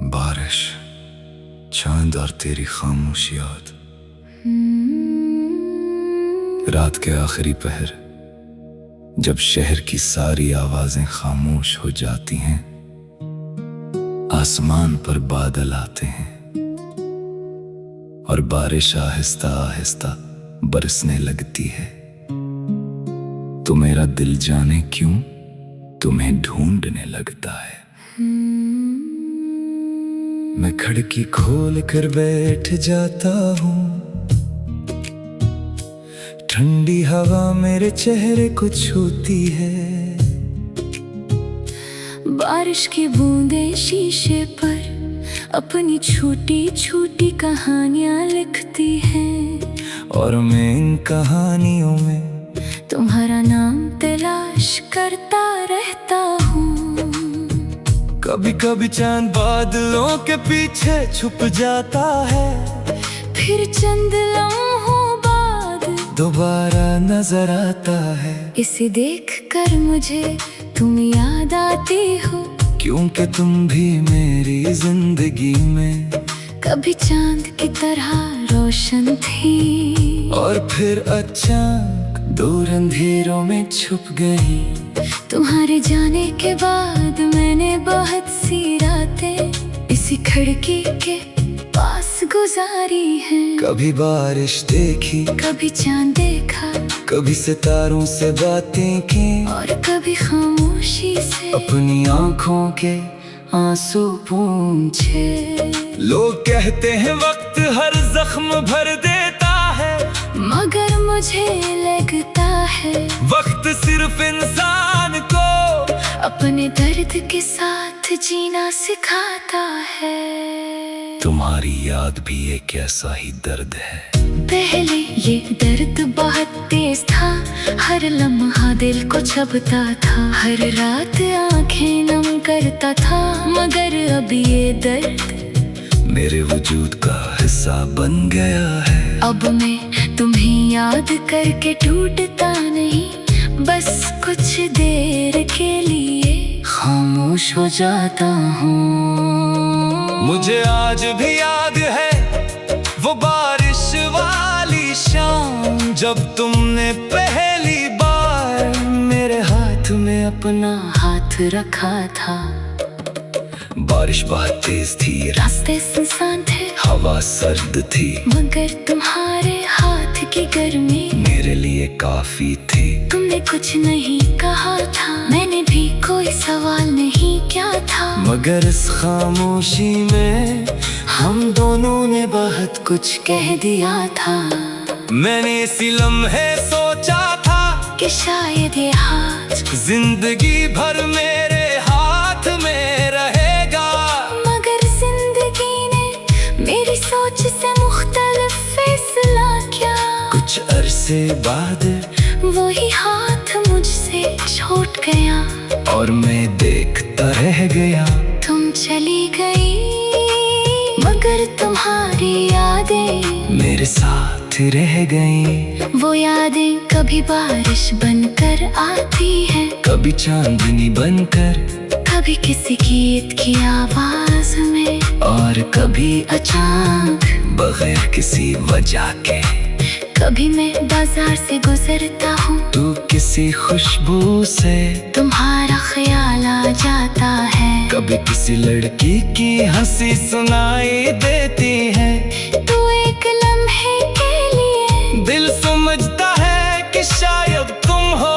बारिश, चांद और तेरी खामोश याद, रात के आखिरी पहर जब शहर की सारी आवाजें खामोश हो जाती हैं, आसमान पर बादल आते हैं और बारिश आहिस्ता आहिस्ता बरसने लगती है, तो मेरा दिल जाने क्यों तुम्हें ढूंढने लगता है। मैं खिड़की खोल कर बैठ जाता हूँ, ठंडी हवा मेरे चेहरे को छूती है, बारिश की बूंदें शीशे पर अपनी छोटी छोटी कहानियां लिखती हैं, और मैं इन कहानियों में तुम्हारा नाम तलाश करता रहता हूँ। कभी कभी चांद बादलों के पीछे छुप जाता है, फिर चंद लम्हों बाद दोबारा नजर आता है। इसे देख कर मुझे तुम याद आती हो, क्योंकि तुम भी मेरी जिंदगी में कभी चांद की तरह रोशन थी, और फिर अचानक दूर अंधेरों में छुप गई। तुम्हारे जाने के बाद मैंने बहुत सी रातें इसी खिड़की के पास गुजारी हैं। कभी बारिश देखी, कभी चांद देखा, कभी सितारों से बातें की, और कभी खामोशी से अपनी आंखों के आंसू पूछे। लोग कहते हैं वक्त हर जख्म भर देता है, मगर मुझे लगता है वक्त सिर्फ इंसान को अपने दर्द के साथ जीना सिखाता है। तुम्हारी याद भी एक ऐसा ही दर्द है। पहले ये दर्द बहुत तेज था, हर लम्हा दिल को छपता था, हर रात आंखें नम करता था, मगर अब ये दर्द मेरे वजूद का हिस्सा बन गया है। अब मैं तुम्हें याद करके टूटता नहीं, बस कुछ देर के लिए खामोश हो जाता हूँ। मुझे आज भी याद है वो बारिश वाली शाम, जब तुमने पहली बार मेरे हाथ में अपना हाथ रखा था। बारिश बहुत तेज थी, रास्ते सुनसान थे, हवा सर्द थी, मगर तुम्हारे हाथ की गर्मी मेरे लिए काफी थी। तुमने कुछ नहीं कहा था, मैंने भी कोई सवाल नहीं किया था, मगर इस खामोशी में हम दोनों ने बहुत कुछ कह दिया था। मैंने इसी लम्हे सोचा था कि शायद ये हाथ जिंदगी भर मेरे हाथ में रहेगा, मगर जिंदगी ने मेरी सोच से मुख्तलिफ फैसला किया। कुछ अरसे बाद वही हाथ मुझसे छूट गया, और मैं देखता रह गया। तुम चली गई, मगर तुम्हारी यादें मेरे साथ रह गई। वो यादें कभी बारिश बनकर आती हैं, कभी चांदनी बनकर, कभी किसी गीत की आवाज में, और कभी अचानक बगैर किसी वजह के। कभी मैं बाजार से गुजरता हूँ, तू किसी खुशबू से तुम्हारा ख्याल आ जाता है, कभी किसी लड़की की हंसी सुनाई देती है। तू एक लम्हे के लिए दिल समझता है कि शायद तुम हो,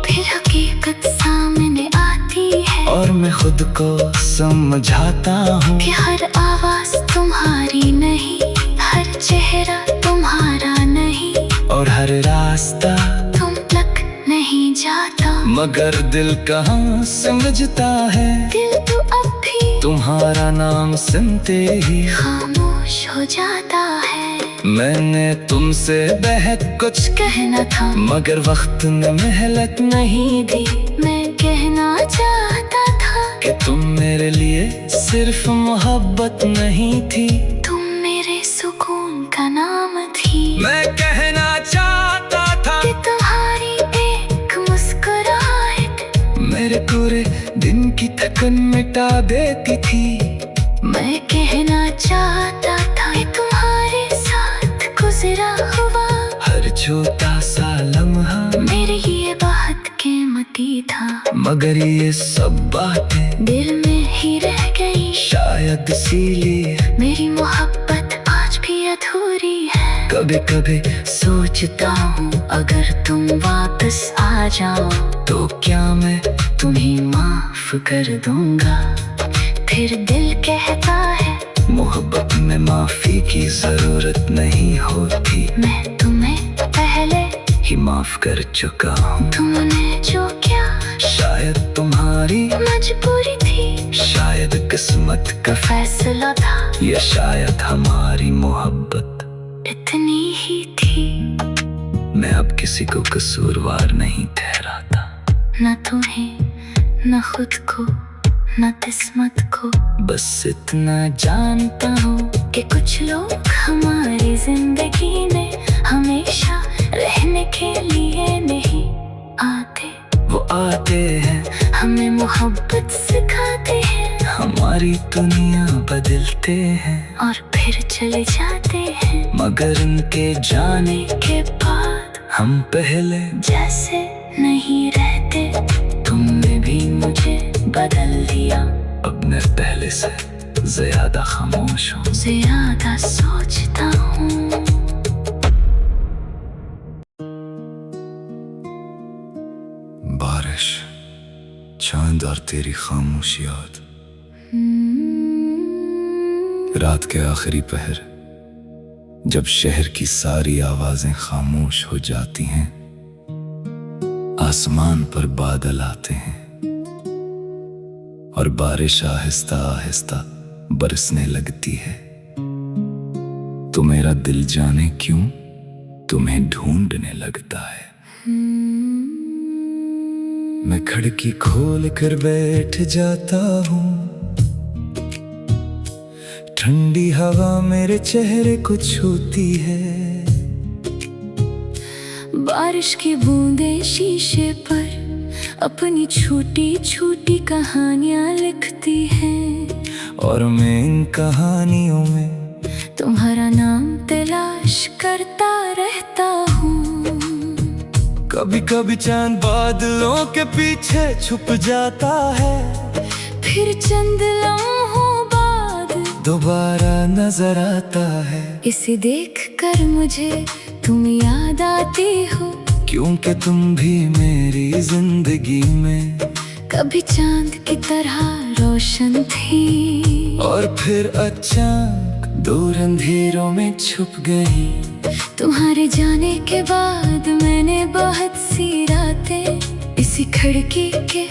फिर हकीकत सामने आती है, और मैं खुद को समझाता हूँ कि हर आवाज तुम्हारी नहीं, हर चेहरा तुम्हारा नहीं, और हर रास्ता तुम तक नहीं जाता। मगर दिल कहाँ समझता है, दिल तो अब भी तुम्हारा नाम सुनते ही खामोश हो जाता है। मैंने तुमसे बेहद कुछ कहना था, मगर वक्त ने मेहनत नहीं दी। मैं कहना चाहता था कि तुम मेरे लिए सिर्फ मोहब्बत नहीं थी, तुम मेरे सुकून का नाम थी। मैं कहना चाहता था कि तुम्हारी एक मुस्कुराहट मेरे पूरे दिन की थकन मिटा देती थी। मैं कहना चाहता था ये तुम्हारे साथ गुजरा हुआ हर छोटा सा लम्हा मेरे ये बहुत कीमती था, मगर ये सब बातें दिल में ही रह गई। शायद इसीलिए मेरी मोहब्बत आज भी अधूरी है। कभी कभी सोचता हूँ अगर तुम वापस आ जाओ तो क्या मैं तुम्हें माफ कर दूंगा। फिर दिल कहता है मोहब्बत में माफी की जरूरत नहीं होती, मैं तुम्हें पहले ही माफ कर चुका हूँ। तुमने जो किया शायद तुम्हारी मजबूरी थी, शायद किस्मत का फैसला था, या शायद हमारी मोहब्बत इतनी ही थी। मैं अब किसी को कसूरवार नहीं ठहराता, न तुम्हें न खुद को न किस्मत को। बस इतना जानता हूँ कि कुछ लोग हमारी जिंदगी में हमेशा रहने के लिए नहीं आते। वो आते हैं, हमें मोहब्बत सिखाते हैं, हमारी दुनिया बदलते हैं और फिर चले जाते हैं। मगर उनके जाने के बाद हम पहले जैसे नहीं रहते। तुमने भी मुझे बदल दिया, अब मैं पहले से ज्यादा खामोश हूँ, ज्यादा सोचता हूँ। बारिश, चांद और तेरी खामोश याद, रात के आखिरी पहर जब शहर की सारी आवाजें खामोश हो जाती हैं, आसमान पर बादल आते हैं और बारिश आहिस्ता आहिस्ता बरसने लगती है, तो मेरा दिल जाने क्यों तुम्हें ढूंढने लगता है। मैं खिड़की खोल कर बैठ जाता हूँ, ठंडी हवा मेरे चेहरे को छूती है, बारिश की बूंदें शीशे पर अपनी छोटी छोटी कहानियां लिखती हैं, और मैं इन कहानियों में तुम्हारा नाम तलाश करता रहता हूँ। कभी कभी चांद बादलों के पीछे छुप जाता है, फिर चंद लम्हों बाद दोबारा नजर आता है। इसे देखकर मुझे तुम याद आती हो, क्योंकि तुम भी मेरी जिंदगी में कभी चांद की तरह रोशन थी, और फिर अचानक दूर अंधेरों में छुप गई। तुम्हारे जाने के बाद मैंने बहुत सी रातें इसी खिड़की के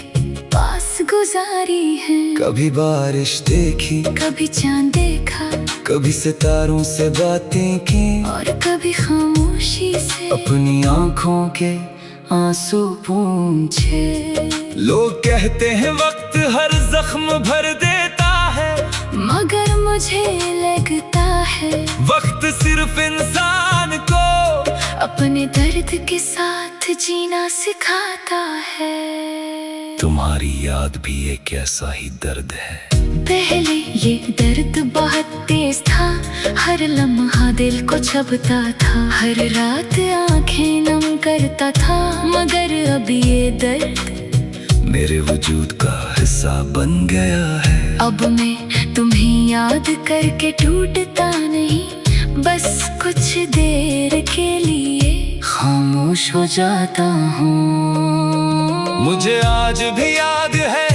पास गुजारी हैं। कभी बारिश देखी, कभी चांद देखा, कभी सितारों से बातें की, और कभी खामोशी से अपनी आंखों के आंसू पूछे। लोग कहते हैं वक्त हर जख्म भर देता है, मगर मुझे लगता है वक्त सिर्फ इंसान को अपने दर्द के साथ जीना सिखाता है। तुम्हारी याद भी एक ऐसा ही दर्द है। पहले ये दर्द बहुत तेज था, हर लम्हा दिल को छपता था, हर रात आंखें नम करता था, मगर अब ये दर्द मेरे वजूद का हिस्सा बन गया है। अब मैं तुम्हें याद करके टूटता नहीं, बस कुछ देर के लिए खामोश हो जाता हूँ। मुझे आज भी याद है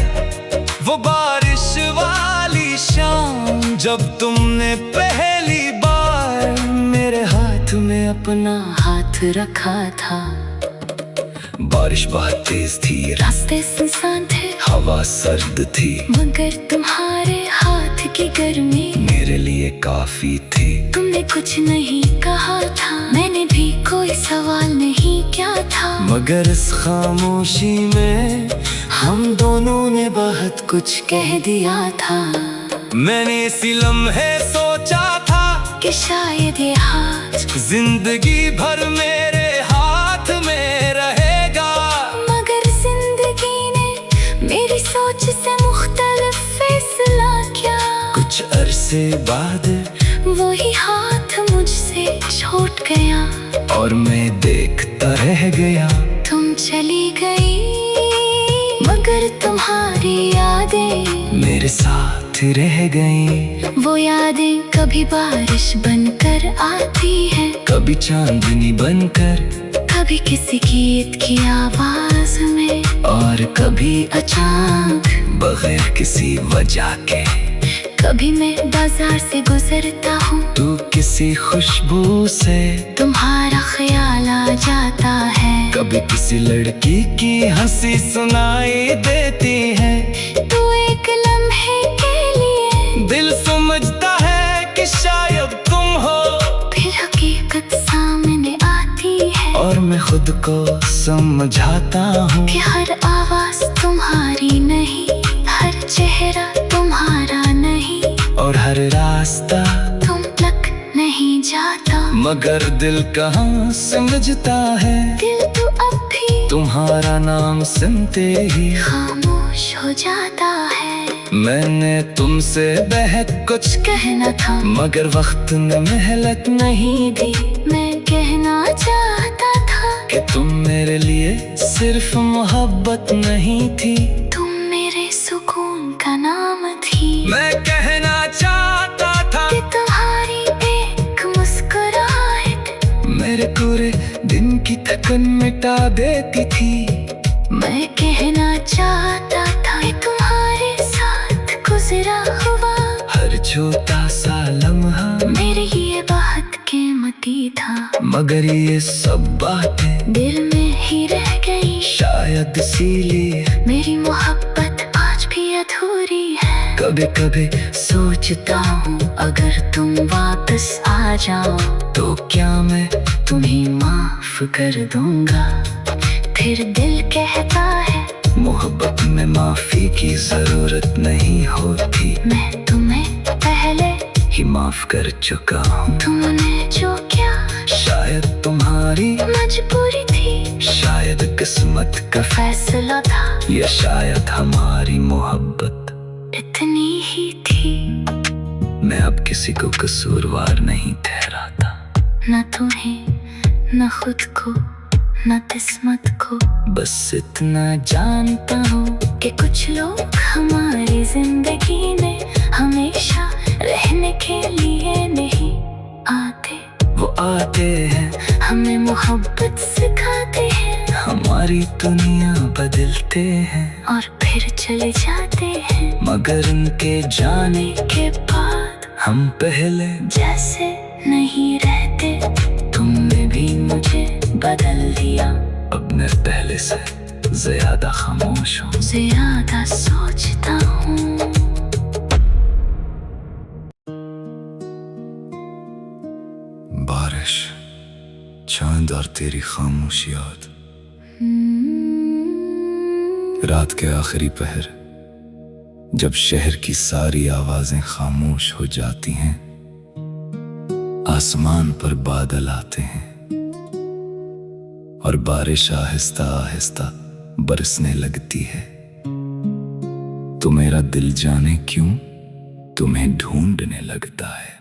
वो बारिश वाली शाम, जब तुमने पहली बार मेरे हाथ में अपना हाथ रखा था। बारिश बहुत तेज थी, रास्ते सुनसान थे, हवा सर्द थी, मगर तुम्हारे हाथ की गर्मी मेरे लिए काफी थी। तुमने कुछ नहीं कहा था, मैंने भी कोई सवाल नहीं किया था, मगर इस खामोशी में हम दोनों ने बहुत कुछ कह दिया था। मैंने इसी लम्हे सोचा था कि शायद ये हाथ जिंदगी भर मेरे हाथ में रहेगा, मगर जिंदगी ने मेरी सोच से मुख्तलिफ फैसला किया। कुछ से बादल, वही हाथ मुझसे छूट गया और मैं देखता रह गया। तुम चली गई मगर तुम्हारी यादें मेरे साथ रह गई। वो यादें कभी बारिश बनकर आती है, कभी चांदनी बनकर, कभी किसी गीत की आवाज में, और कभी अचानक बगैर किसी वजह के। कभी मैं बाजार से गुजरता हूँ तू किसी खुशबू से, तुम्हारा ख्याल आ जाता है। कभी किसी लड़की की हंसी सुनाई देती है। तू एक लम्हे के लिए दिल समझता है कि शायद तुम हो, फिर हकीकत सामने आती है, और मैं खुद को समझाता हूँ कि हर आवाज तुम्हारी नहीं, हर चेहरा तुम्हारा नहीं, और हर रास्ता तुम तक नहीं जाता। मगर दिल कहाँ समझता है, दिल तो अब भी तुम्हारा नाम सुनते ही खामोश हो जाता है। मैंने तुमसे बेहद कुछ कहना था मगर वक्त ने मेहनत नहीं दी। मैं कहना चाहता था कि तुम मेरे लिए सिर्फ मोहब्बत नहीं थी, तुम मेरे सुकून का नाम थी। मैं कहना चाहता था कि तुम्हारी एक मुस्कुराहट मेरे पूरे दिन की थकन मिटा देती थी। मैं कहना चाहता था कि तुम्हारे साथ गुजरा हुआ हर छोटा सा लम्हा मेरे लिए बहुत कीमती था, मगर ये सब बातें दिल में ही रह गई। शायद इसीलिए मेरी मोहब्बत आज भी अधूरी है। कभी कभी सोचता हूँ अगर तुम वापस आ जाओ तो क्या मैं तुम्हें माफ कर दूंगा। फिर दिल कहता है मोहब्बत में माफी की जरूरत नहीं होती, मैं तुम्हें पहले ही माफ कर चुका हूँ। तुमने जो किया शायद तुम्हारी मजबूरी थी, शायद किस्मत का फैसला था, या शायद हमारी मोहब्बत इतनी ही थी। मैं अब किसी को कसूरवार नहीं ठहराता, न तुम्हें न खुद को न किस्मत को, बस इतना जानता हूँ कि कुछ लोग हमारी जिंदगी में हमेशा रहने के लिए नहीं आते। वो आते हैं हमें मोहब्बत सिखाते हैं, हमारी दुनिया बदलते हैं, और फिर चले जाते हैं, मगर उनके जाने के बाद हम पहले जैसे नहीं रहते। तुमने भी मुझे बदल दिया, अब मैं पहले से ज्यादा खामोश हूँ, ज्यादा सोचता हूँ। बारिश, चांद और तेरी खामोश याद, रात के आखिरी पहर जब शहर की सारी आवाजें खामोश हो जाती हैं, आसमान पर बादल आते हैं और बारिश आहिस्ता आहिस्ता बरसने लगती है, तो मेरा दिल जाने क्यों तुम्हें ढूंढने लगता है।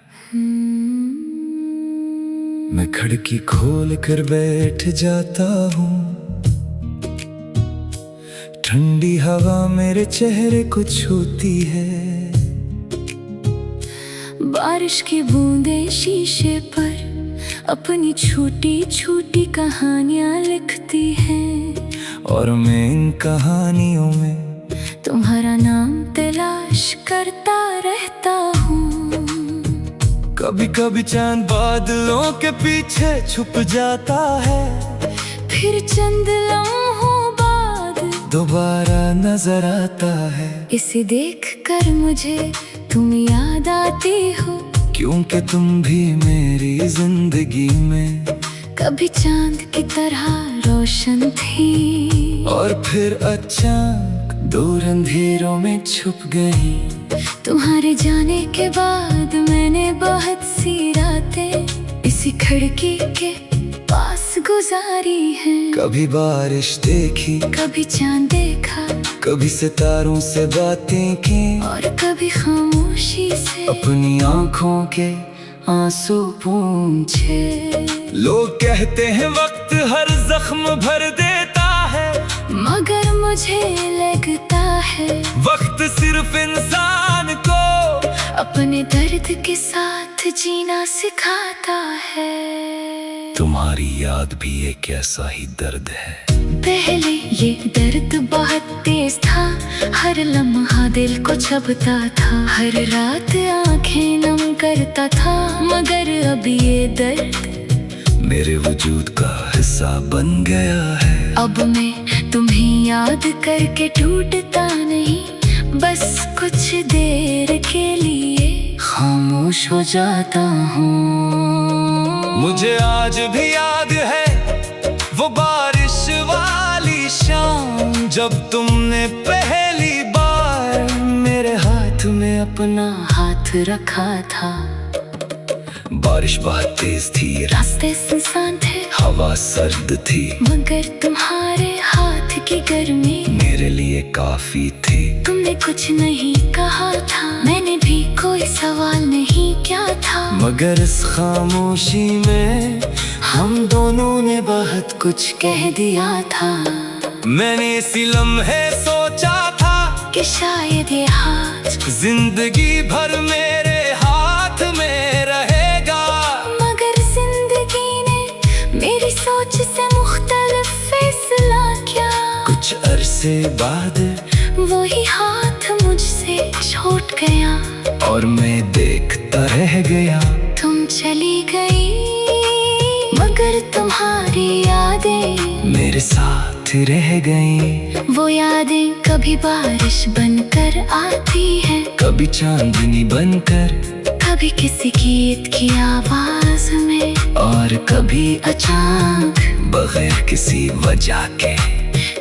मैं खिड़की खोल कर बैठ जाता हूँ, ठंडी हवा मेरे चेहरे को छूती है, बारिश की बूंदें शीशे पर अपनी छोटी छोटी कहानियां लिखती हैं, और मैं इन कहानियों में तुम्हारा नाम तलाश करता रहता हूँ। कभी कभी चांद बादलों के पीछे छुप जाता है, फिर चंद लम्हों बाद दोबारा नजर आता है। इसे देख कर मुझे तुम याद आती हो, क्योंकि तुम भी मेरी जिंदगी में कभी चांद की तरह रोशन थी, और फिर अचानक दूर अंधेरों में छुप गई। तुम्हारे जाने के बाद मैंने बहुत सी रातें इसी खिड़की के पास गुजारी हैं। कभी बारिश देखी, कभी चांद देखा, कभी सितारों से बातें की और कभी खामोशी से अपनी आंखों के आंसू पूछे। लोग कहते हैं वक्त हर जख्म भर देता है, मगर मुझे लगता है वक्त सिर्फ इंसान को अपने दर्द के साथ जीना सिखाता है। तुम्हारी याद भी एक ऐसा ही दर्द है। पहले ये दर्द बहुत तेज था, हर लम्हा दिल को छपता था, हर रात आंखें नम करता था, मगर अब ये दर्द मेरे वजूद का हिस्सा बन गया है। अब मैं तुम्हें याद करके टूटता नहीं, बस कुछ देर के लिए खामोश हो जाता हूँ। मुझे आज भी याद है वो बारिश वाली शाम, जब तुमने पहली बार मेरे हाथ में अपना हाथ रखा था। बारिश बहुत तेज थी, रास्ते सुनसान थे, हवा सर्द थी, मगर तुम्हारे हाथ की गर्मी मेरे लिए काफी थी। तुमने कुछ नहीं कहा था, मैंने भी कोई सवाल नहीं किया था, मगर इस खामोशी में हम दोनों ने बहुत कुछ कह दिया था। मैंने इसी लम्हे सोचा था कि शायद ये हाथ जिंदगी भर मेरे हाथ में रहेगा, मगर जिंदगी ने मेरी सोच से मुख्तलिफ फैसला किया। कुछ अरसे बाद वही हाथ मुझसे छूट गया और मैं देखता रह गया। तुम चली गई, मगर तुम्हारी यादें मेरे साथ रह गई। वो यादें कभी बारिश बनकर आती है, कभी चांदनी बनकर, कभी किसी गीत की आवाज में, और कभी अचानक बगैर किसी वजह के।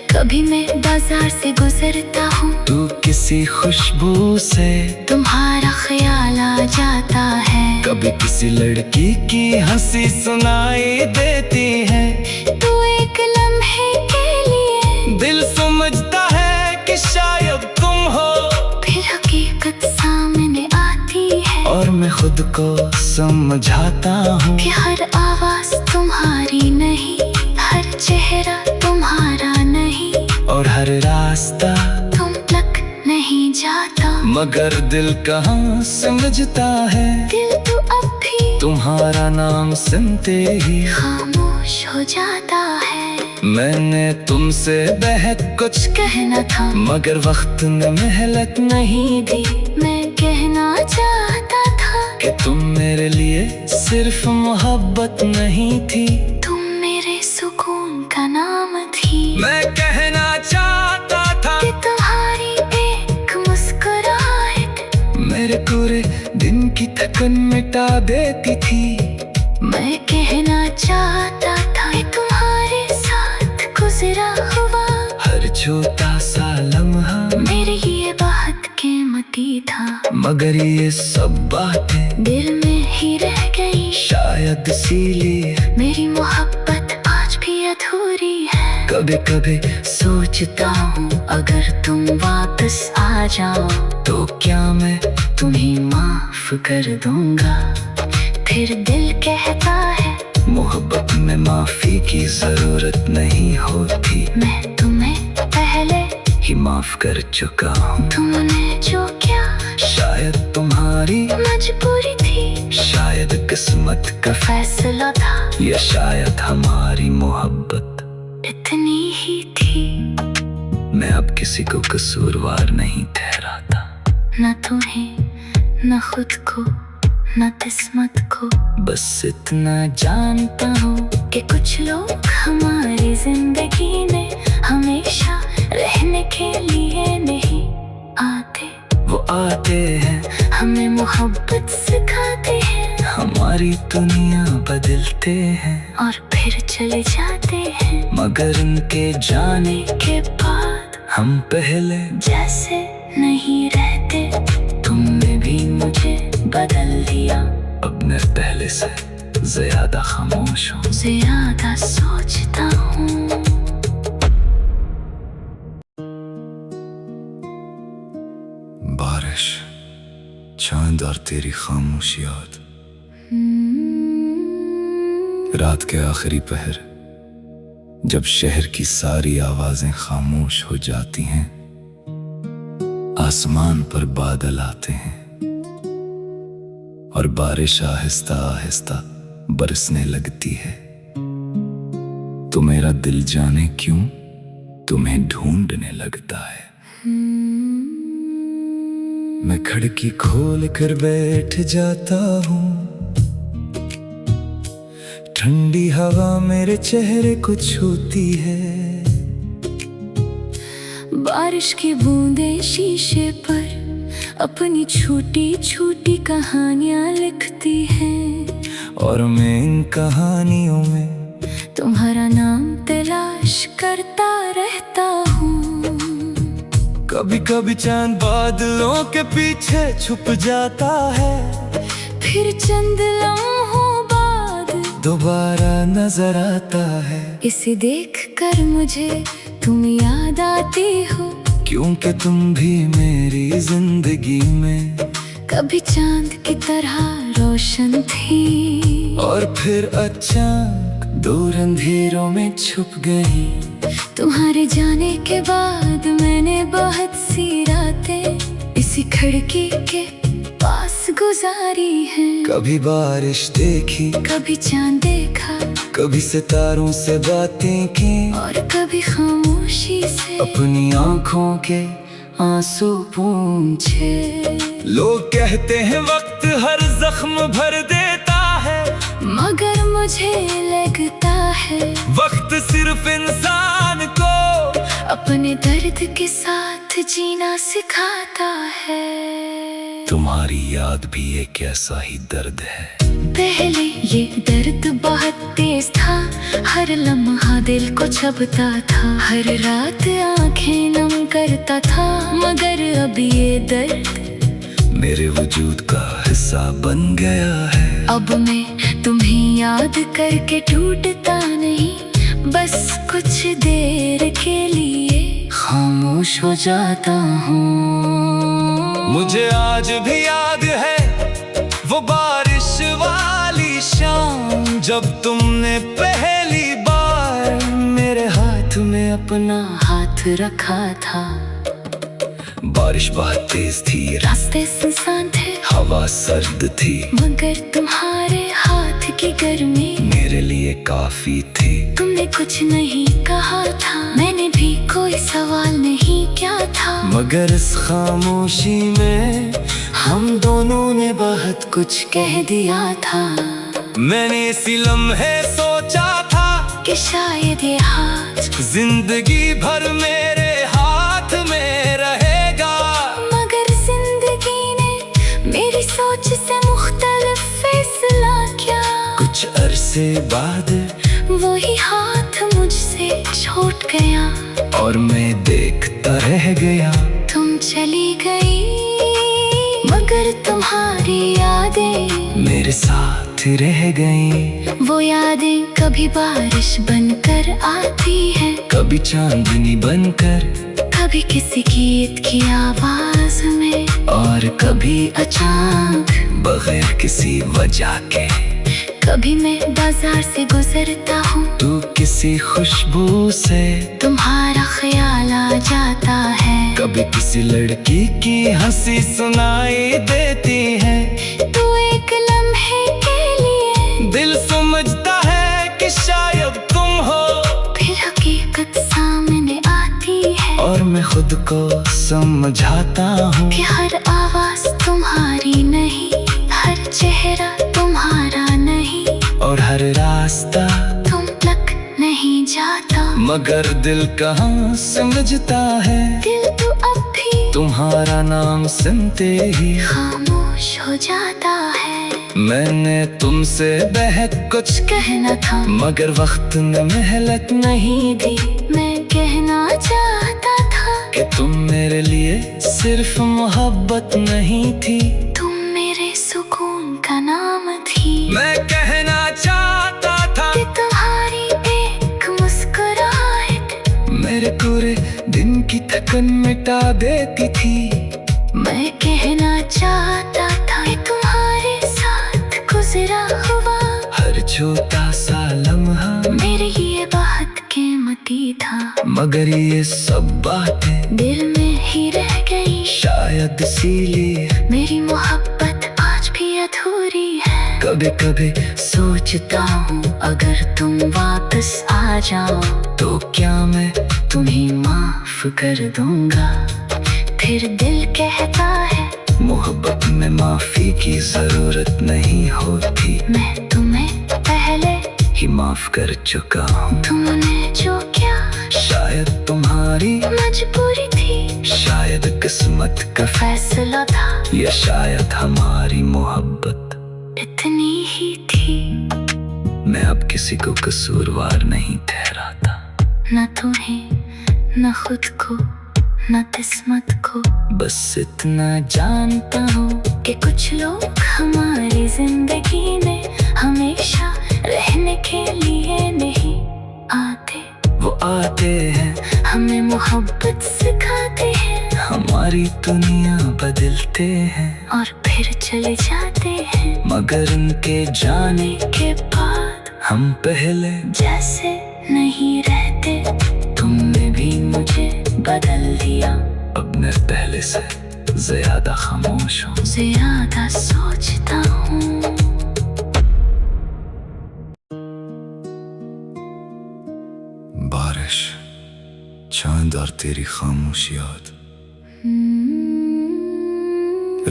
कभी मैं बाजार से गुजरता हूँ, तू किसी खुशबू से तुम्हारा ख्याल आ जाता है, कभी किसी लड़की की हंसी सुनाई देती है। तू एक लम्हे के लिए दिल समझता है कि शायद तुम हो, फिर हकीकत सामने आती है, और मैं खुद को समझाता हूँ कि हर आवाज तुम्हारी नहीं, हर चेहरा तुम्हारा नहीं, और हर रास्ता तुम तक नहीं जाता। मगर दिल कहाँ समझता है, दिल तो अब भी तुम्हारा नाम सुनते ही खामोश हो जाता है। मैंने तुमसे बेहद कुछ कहना था, मगर वक्त ने मेहनत नहीं दी। मैं कहना चाहता था कि तुम मेरे लिए सिर्फ मोहब्बत नहीं थी, तुम मेरे सुकून का नाम थी। मैं कहना चाहता था कि तुम्हारी एक मुस्कुराहट मेरे पूरे दिन की थकन मिटा देती थी। मैं कहना चाहता था कि तुम्हारे साथ गुजरा हुआ हर छोटा सा लम्हा मेरे लिए बहुत कीमती था, मगर ये सब बातें दिल में ही रह गई। शायद इसीलिए मेरी मोहब्बत आज भी अधूरी है। कभी कभी सोचता हूँ अगर तुम वापस आ जाओ, तो क्या मैं तुम्हें माफ कर दूंगा। फिर दिल कहता है मोहब्बत में माफी की जरूरत नहीं होती, मैं तुम्हें पहले ही माफ कर चुका हूँ। तुमने जो किया शायद तुम्हारी मजबूरी थी, शायद किस्मत का फैसला था, या शायद हमारी मोहब्बत इतनी ही थी। मैं अब किसी को कसूरवार नहीं ठहराता, न तुम्हें न खुद को न किस्मत को, बस इतना जानता हूँ कि कुछ लोग हमारी जिंदगी में हमेशा रहने के लिए नहीं आते। वो आते हैं, हमें मोहब्बत सिखाते हैं, हमारी दुनिया बदलते हैं, और फिर चले जाते हैं, मगर उनके जाने के बाद हम पहले जैसे नहीं रहते। तुमने भी मुझे बदल दिया, अब मैं पहले से ज्यादा खामोश हूँ, ज्यादा सोचता हूँ। ख्वाहिश, चांद और तेरी खामोश याद। रात के आखिरी पहर, जब शहर की सारी आवाजें खामोश हो जाती हैं, आसमान पर बादल आते हैं और बारिश आहिस्ता आहिस्ता बरसने लगती है, तो मेरा दिल जाने क्यों तुम्हें ढूंढने लगता है। मैं खिड़की खोल कर बैठ जाता हूँ, ठंडी हवा मेरे चेहरे को छूती है। बारिश की बूंदें शीशे पर अपनी छोटी छोटी कहानियां लिखती हैं, और मैं इन कहानियों में तुम्हारा नाम तलाश करता रहता हूँ। कभी कभी चांद बादलों के पीछे छुप जाता है, फिर चंद लम्हों बाद दोबारा नजर आता है। इसे देख कर मुझे तुम याद आती हो, क्योंकि तुम भी मेरी जिंदगी में कभी चांद की तरह रोशन थी, और फिर अचानक दूर अंधेरों में छुप गई। तुम्हारे जाने के बाद मैंने बहुत सी रातें इसी खिड़की के पास गुजारी हैं। कभी बारिश देखी, कभी चांद देखा, कभी सितारों से बातें की, और कभी खामोशी से अपनी आंखों के आंसू पूछे। लोग कहते हैं वक्त हर जख्म भर देता है, मगर मुझे लगता है वक्त सिर्फ इंसान को अपने दर्द के साथ जीना सिखाता है। तुम्हारी याद भी एक ऐसा ही दर्द है। पहले ये दर्द बहुत तेज था, हर लम्हा दिल को छपता था, हर रात आंखें नम करता था, मगर अब ये दर्द मेरे वजूद का हिस्सा बन गया है। अब मैं तुम्हें याद करके टूटता नहीं, बस कुछ देर के लिए खामोश हो जाता हूँ। मुझे आज भी याद है वो बारिश वाली शाम, जब तुमने पहली बार मेरे हाथ में अपना हाथ रखा था। बारिश बहुत तेज थी, रास्ते सुनसान थे, हवा सर्द थी, मगर तुम्हारे हाथ की गर्मी मेरे लिए काफी थी। तुमने कुछ नहीं कहा था, मैंने भी कोई सवाल नहीं किया था, मगर इस खामोशी में हम दोनों ने बहुत कुछ कह दिया था। मैंने इसी लम्हे सोचा था कि शायद ये हाथ जिंदगी भर मेरे हाथ में रहेगा, मगर जिंदगी ने मेरी सोच से मुख्तलिफ फैसला किया। कुछ अरसे बाद वही हाथ मुझसे छूट गया, और मैं देखता रह गया। तुम चली गई, मगर तुम्हारी यादें मेरे साथ रह गई। वो यादें कभी बारिश बनकर आती हैं, कभी चांदनी बनकर, कभी किसी गीत की आवाज में, और कभी अचानक बगैर किसी वजह के। कभी मैं बाजार से गुजरता हूँ, तू किसी खुशबू से तुम्हारा ख्याल आ जाता है। कभी किसी लड़की की हंसी सुनाई देती है, तू एक लम्हे के लिए दिल समझता है कि शायद तुम हो, फिर हकीकत सामने आती है, और मैं खुद को समझाता हूँ कि हर आवाज तुम्हारी नहीं, हर चेहरा तुम्हारा नहीं, और हर रास्ता तुम तक नहीं जाता। मगर दिल कहाँ समझता है, दिल तो अब भी तुम्हारा नाम सुनते ही खामोश हो जाता है। मैंने तुमसे बेहद कुछ कहना था, मगर वक्त ने मेहनत नहीं दी। मैं कहना चाहता था कि तुम मेरे लिए सिर्फ मोहब्बत नहीं थी, तुम मेरे सुकून का नाम थी। मैं कहना चाहता था कि तुम्हारी एक मुस्कुराहट मेरे पूरे दिन की थकन मिटा देती थी। मैं कहना चाहता था ये तुम्हारे साथ गुजरा हुआ हर छोटा सा लम्हा मेरे लिए बहुत कीमती था, मगर ये सब बातें दिल में ही रह गई। शायद इसीलिए मेरी मोहब्बत आज भी अधूरी है। कभी कभी सोचता हूँ अगर तुम वापस आ जाओ तो क्या मैं तुम्हें माफ कर दूंगा। फिर दिल कहता है मोहब्बत में माफी की जरूरत नहीं होती, मैं तुम्हें पहले ही माफ कर चुका हूँ। तुमने जो किया शायद तुम्हारी मजबूरी थी, शायद किस्मत का फैसला था, या शायद हमारी मोहब्बत इतनी ही थी। मैं अब किसी को कसूरवार नहीं ठहराता, न तुम्हें न खुद को न किस्मत को, बस इतना जानता हूँ कि कुछ लोग हमारी जिंदगी में हमेशा रहने के लिए नहीं आते। वो आते हैं, हमें मोहब्बत सिखाते हैं, हमारी दुनिया बदलते हैं और फिर चले जाते हैं। मगर उनके जाने के बाद हम पहले जैसे नहीं रहते। तुमने भी मुझे बदल दिया, अब मैं पहले से ज्यादा खामोश हूँ, ज्यादा सोचता हूँ। बारिश, चांद और तेरी खामोश याद,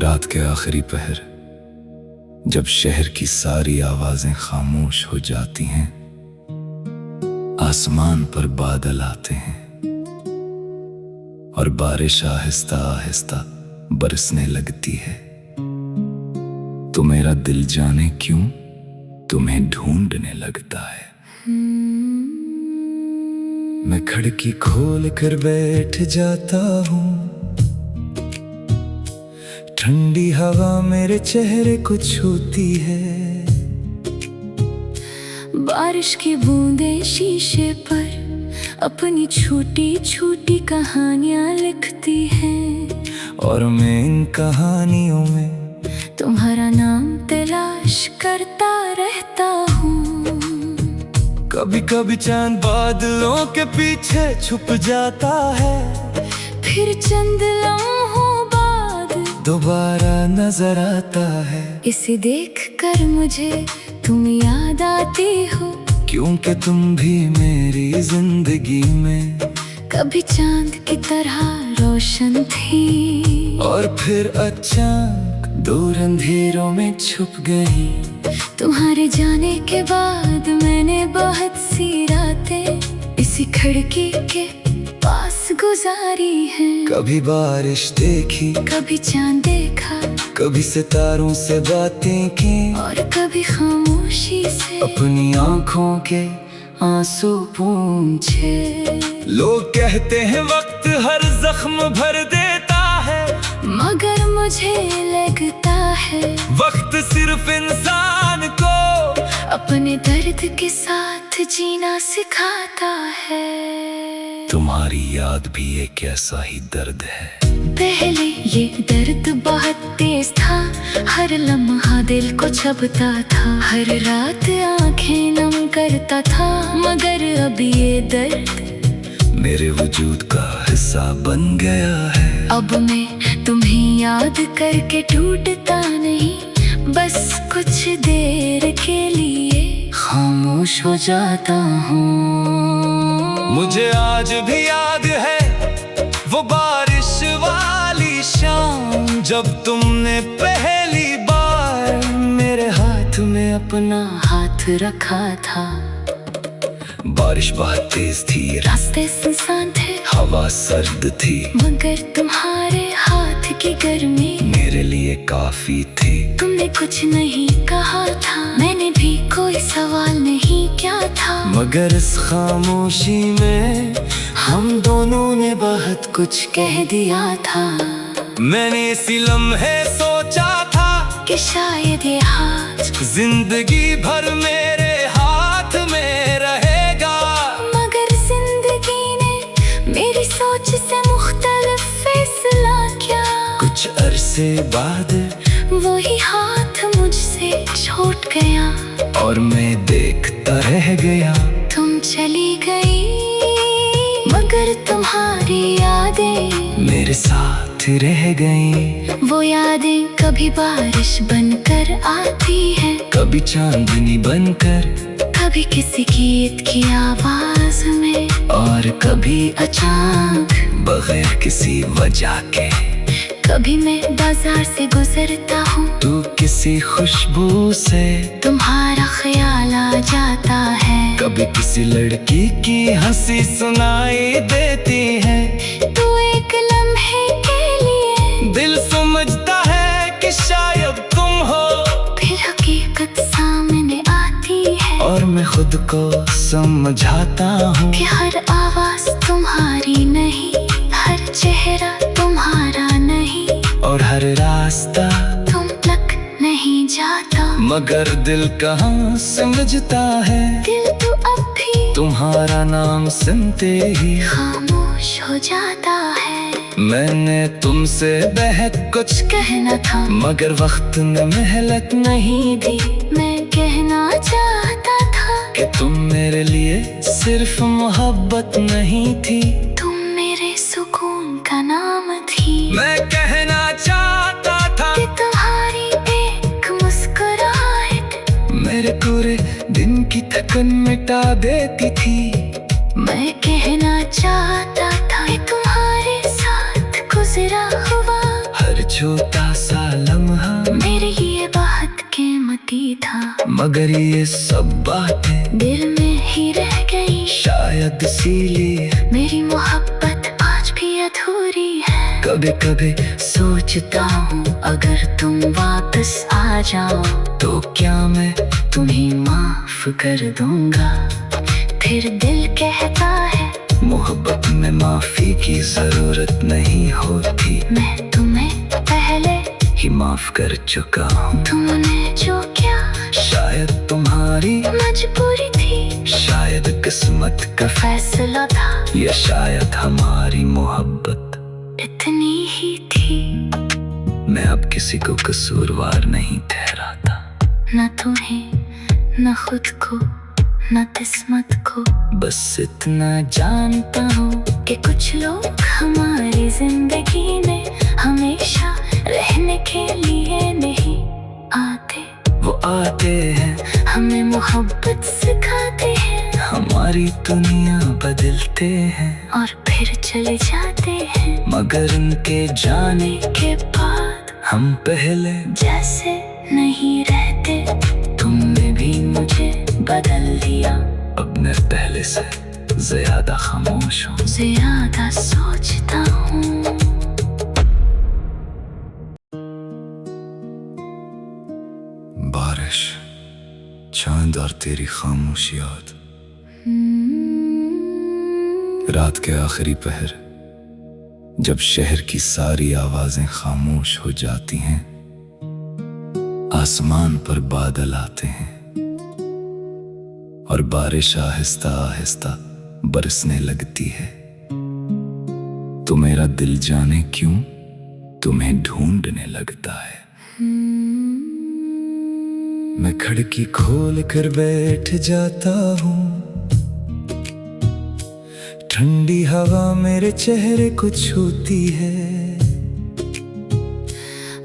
रात के आखिरी पहर जब शहर की सारी आवाजें खामोश हो जाती हैं, आसमान पर बादल आते हैं और बारिश आहिस्ता आहिस्ता बरसने लगती है, तो मेरा दिल जाने क्यों तुम्हें ढूंढने लगता है। मैं खिड़की खोल कर बैठ जाता हूँ, ठंडी हवा मेरे चेहरे को छूती है, बारिश की बूंदें शीशे पर अपनी छोटी छोटी कहानियां लिखती हैं, और मैं इन कहानियों में तुम्हारा नाम तलाश करता रहता हूँ। कभी कभी चांद बादलों के पीछे छुप जाता है, फिर चंद लम्हों बाद दोबारा नजर आता है। इसे देखकर मुझे तुम याद आती हो, क्योंकि तुम भी मेरी जिंदगी में कभी चांद की तरह रोशन थी, और फिर अचानक दूर अंधेरों में छुप गई। तुम्हारे जाने के बाद मैंने बहुत सी रातें इसी खिड़की के पास गुजारी हैं। कभी बारिश देखी, कभी चांद देखा, कभी सितारों से बातें की, और कभी खामोशी से अपनी आंखों के आंसू पूछे। लोग कहते हैं वक्त हर जख्म भर देता है, मगर मुझे लगता है वक्त सिर्फ इंसान को अपने दर्द के साथ जीना सिखाता है। तुम्हारी याद भी एक ऐसा ही दर्द है। पहले ये दर्द बहुत तेज था, हर लम्हा दिल को छपता था, हर रात आंखें नम करता था, मगर अब ये दर्द मेरे वजूद का हिस्सा बन गया है। अब मैं तुम्हें याद करके टूटता नहीं, बस कुछ देर के लिए खामोश हो जाता हूँ। मुझे आज भी याद है वो बारिश वाली शाम, जब तुमने पहली बार मेरे हाथ में अपना हाथ रखा था। बारिश बहुत तेज थी, रास्ते सुनसान थे, हवा सर्द थी, मगर तुम्हारे हाथ की गर्मी मेरे लिए काफी थी। तुमने कुछ नहीं कहा था, मैंने भी कोई सवाल नहीं किया था, मगर इस खामोशी में हम दोनों ने बहुत कुछ कह दिया था। मैंने इसी लम्हे सोचा था कि शायद ये हाथ जिंदगी भर मेरे हाथ में रहेगा, मगर जिंदगी ने मेरी सोच से मुख्तलिफ फैसला किया। कुछ जैसे बादल, वही हाथ मुझसे छूट गया और मैं देखता रह गया। तुम चली गई मगर तुम्हारी यादें मेरे साथ रह गई। वो यादें कभी बारिश बनकर आती है, कभी चांदनी बनकर, कभी किसी गीत की आवाज में, और कभी अचानक बगैर किसी वजह के। कभी मैं बाजार से गुजरता हूँ, तू किसी खुशबू से तुम्हारा ख्याल आ जाता है। कभी किसी लड़की की हंसी सुनाई देती है। तू एक लम्हे के लिए दिल समझता है कि शायद तुम हो, फिर हकीकत सामने आती है और मैं खुद को समझाता हूँ कि हर आवाज तुम्हारी नहीं, हर चेहरा तुम्हारा नहीं, और हर रास्ता तुम तक नहीं जाता। मगर दिल कहाँ समझता है, दिल तो अब भी तुम्हारा नाम सुनते ही खामोश हो जाता है। मैंने तुमसे बेहद कुछ कहना था मगर वक्त ने मेहनत नहीं दी। मैं कहना चाहता था कि तुम मेरे लिए सिर्फ मोहब्बत नहीं थी, तुम मेरे सुकून का नाम थी। मैं कहना चाहता था कि तुम्हारी एक मुस्कुराहट मेरे पूरे दिन की थकन मिटा देती थी। मैं कहना चाहता था कि तुम्हारे साथ गुजरा हुआ हर छोटा सा लम्हा मेरे लिए बहुत कीमती था, मगर ये सब बातें दिल में ही रह गई। शायद इसीलिए मेरी मोहब्बत आज भी अधूरी है। कभी कभी सोचता हूँ अगर तुम वापस आ जाओ तो क्या मैं तुम्हें माफ कर दूंगा। फिर दिल कहता है मोहब्बत में माफी की जरूरत नहीं होती, मैं तुम्हें पहले ही माफ कर चुका हूँ। तुमने जो किया शायद तुम्हारी मजबूरी थी, शायद किस्मत का फैसला था, या शायद हमारी मोहब्बत इतनी ही थी। मैं अब किसी को कसूरवार नहीं ठहराता, न तुम्हें न खुद को न किस्मत को, बस इतना जानता हूँ कि कुछ लोग हमारी जिंदगी में हमेशा रहने के लिए नहीं आते। वो आते हैं हमें मोहब्बत सिखाते हैं, हमारी दुनिया बदलते हैं, और फिर चले जाते हैं। मगर उनके जाने के बाद हम पहले जैसे नहीं रहते। तुमने भी मुझे बदल दिया, अब मैं पहले से ज्यादा खामोश हूँ, ज्यादा सोचता हूँ। बारिश, चांद और तेरी खामोश याद, रात के आखिरी पहर जब शहर की सारी आवाजें खामोश हो जाती हैं, आसमान पर बादल आते हैं और बारिश आहिस्ता आहिस्ता बरसने लगती है, तो मेरा दिल जाने क्यों तुम्हें ढूंढने लगता है। मैं खिड़की खोल कर बैठ जाता हूँ, ठंडी हवा मेरे चेहरे को छूती है,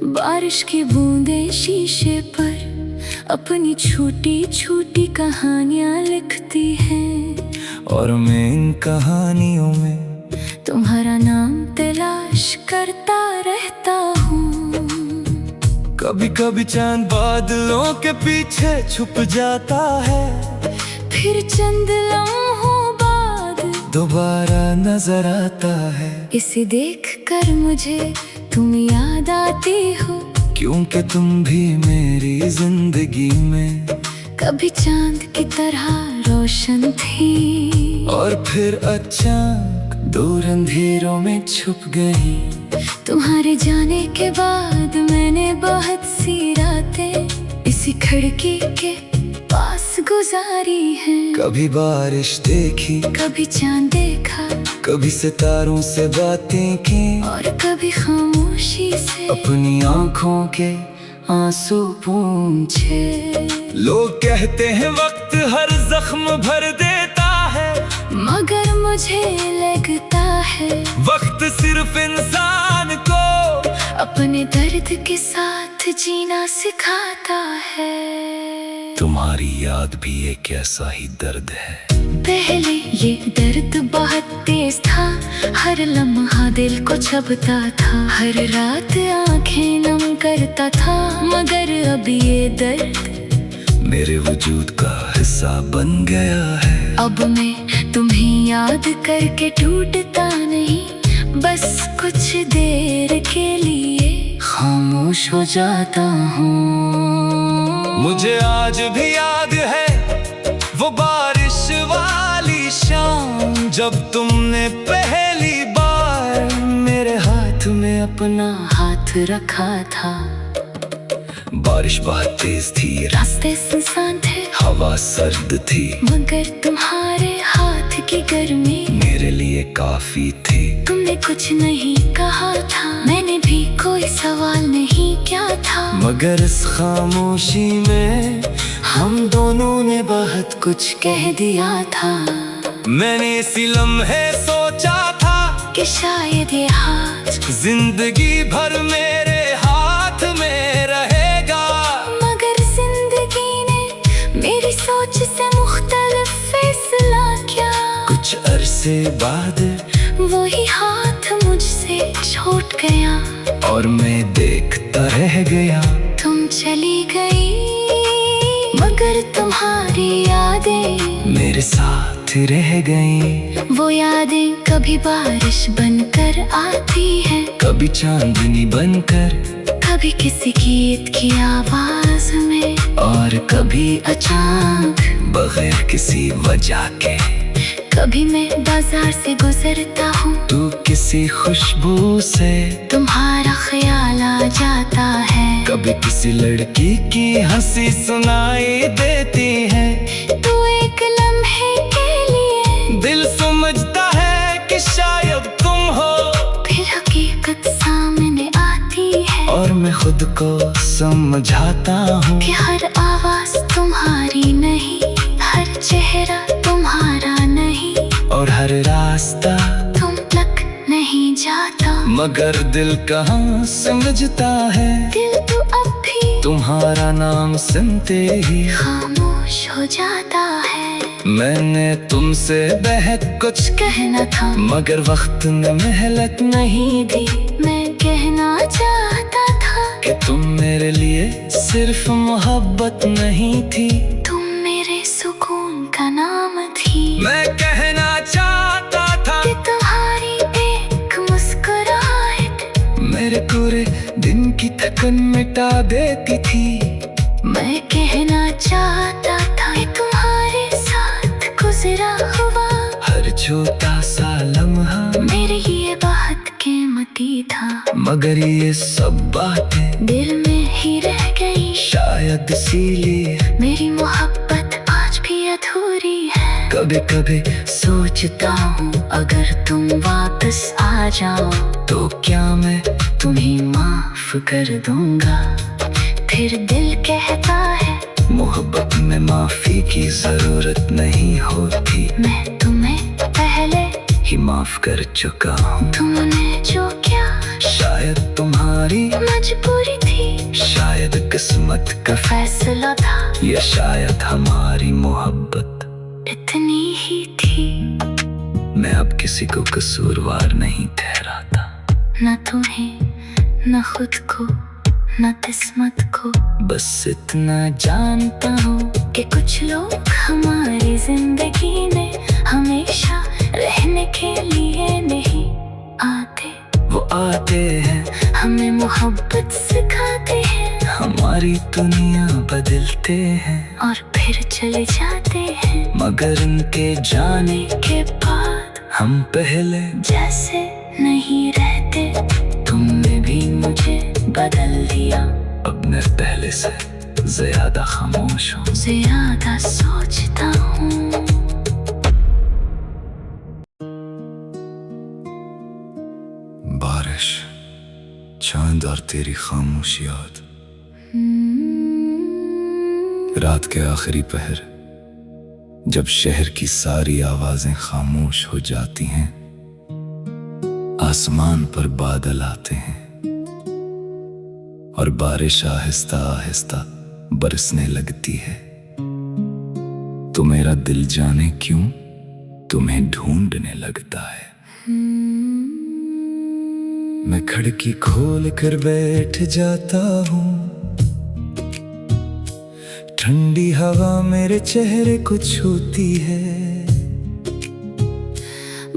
बारिश की बूंदें शीशे पर अपनी छोटी छोटी कहानियां लिखती हैं, और मैं इन कहानियों में तुम्हारा नाम तलाश करता रहता हूँ। कभी कभी चांद बादलों के पीछे छुप जाता है, फिर चंद लम्हों बाद दोबारा नजर आता है। इसे देख कर मुझे तुम याद आती हो, क्योंकि तुम भी मेरी जिंदगी में कभी चांद की तरह रोशन थी, और फिर अचानक दूर अंधेरों में छुप गई। तुम्हारे जाने के बाद मैंने बहुत सी रातें इसी खिड़की के पास गुजारी हैं। कभी बारिश देखी, कभी चांद देखा, कभी सितारों से बातें की और कभी खामोशी से अपनी आंखों के आंसू पूछे। लोग कहते हैं वक्त हर जख्म भर देता है, मगर मुझे लगता है वक्त सिर्फ इंसान को अपने दर्द के साथ जीना सिखाता है। तुम्हारी याद भी एक ऐसा ही दर्द है। पहले ये दर्द बहुत तेज था, हर लम्हा दिल को छपता था, हर रात आंखें नम करता था, मगर अब ये दर्द मेरे वजूद का हिस्सा बन गया है। अब मैं तुम्हें याद करके टूटता नहीं, बस कुछ देर के लिए खामोश हो जाता हूँ। मुझे आज भी याद है वो बारिश वाली शाम, जब तुमने पहली बार मेरे हाथ में अपना हाथ रखा था। बारिश बहुत तेज थी, रास्ते सुनसान थे, हवा सर्द थी, मगर तुम्हारे हाथ की गर्मी मेरे लिए काफी थी। तुमने कुछ नहीं कहा था, मैंने भी कोई सवाल नहीं किया था, मगर इस खामोशी में हम दोनों ने बहुत कुछ कह दिया था। मैंने इसी लम्हे सोचा था कि शायद ये हाथ जिंदगी भर मेरे हाथ में रहेगा, मगर जिंदगी ने मेरी सोच से मुख्तलिफ फैसला किया। कुछ अरसे बाद वही हाथ मुझसे छूट गया और मैं देखता रह गया। तुम चली गई, मगर तुम्हारी यादें मेरे साथ रह गई। वो यादें कभी बारिश बनकर आती है, कभी चांदनी बनकर, कभी किसी गीत की आवाज में, और कभी अचानक बगैर किसी वजह के। कभी मैं बाजार से गुजरता हूँ, तू किसी खुशबू से तुम्हारा ख्याल आ जाता है। कभी किसी लड़की की हंसी सुनाई देती है। तू एक लम्हे के लिए दिल समझता है कि शायद तुम हो, फिर हकीकत सामने आती है, और मैं खुद को समझाता हूँ कि हर आवाज तुम्हारी नहीं, हर चेहरा तुम्हारा नहीं, और हर रास्ता तुम तक नहीं जाता। मगर दिल कहाँ समझता है, दिल तो अब भी तुम्हारा नाम सुनते ही खामोश हो जाता है। मैंने तुमसे बहुत कुछ कहना था, मगर वक्त ने मेहनत नहीं दी। मैं कहना चाहता था कि तुम मेरे लिए सिर्फ मोहब्बत नहीं थी, तुम मेरे सुकून का नाम थी। मैं कहना चाहता था कि तुम्हारी एक मुस्कुराहट मेरे पूरे दिन की थकन मिटा देती थी। मैं कहना चाहता था कि तुम्हारे साथ गुजरा हुआ हर छोटा सा लम्हा मेरे लिए बहुत कीमती था, मगर ये सब बातें दिल में ही रह गई। शायद इसीलिए मेरी मोहब्बत आज भी अधूरी है। कभी कभी सोचता हूँ अगर तुम वापस आ जाओ, तो क्या मैं तुम्हें माफ कर दूंगा। फिर दिल कहता है मोहब्बत में माफी की जरूरत नहीं होती, मैं तुम्हें पहले ही माफ कर चुका हूँ। तुमने जो किया शायद तुम्हारी मजबूरी थी, शायद किस्मत का फैसला था, या शायद हमारी मोहब्बत इतनी ही थी। मैं अब किसी को कसूरवार नहीं ठहराता, न तुम्हें न खुद को न किस्मत को, बस इतना जानता हूँ कि कुछ लोग हमारी जिंदगी में हमेशा रहने के लिए नहीं आते। वो आते हैं, हमें मोहब्बत सिखाते हैं, हमारी दुनिया बदलते हैं, और फिर चले जाते हैं, मगर उनके जाने के बाद हम पहले जैसे नहीं रहते। तुमने भी मुझे बदल दिया, अब मैं पहले से ज्यादा खामोश हूँ, ज्यादा सोचता हूँ। चांद और तेरी खामोश याद। रात के आखिरी पहर, जब शहर की सारी आवाजें खामोश हो जाती हैं, आसमान पर बादल आते हैं और बारिश आहिस्ता आहिस्ता बरसने लगती है, तो मेरा दिल जाने क्यों तुम्हें ढूंढने लगता है। मैं खिड़की खोल कर बैठ जाता हूँ, ठंडी हवा मेरे चेहरे को छूती है।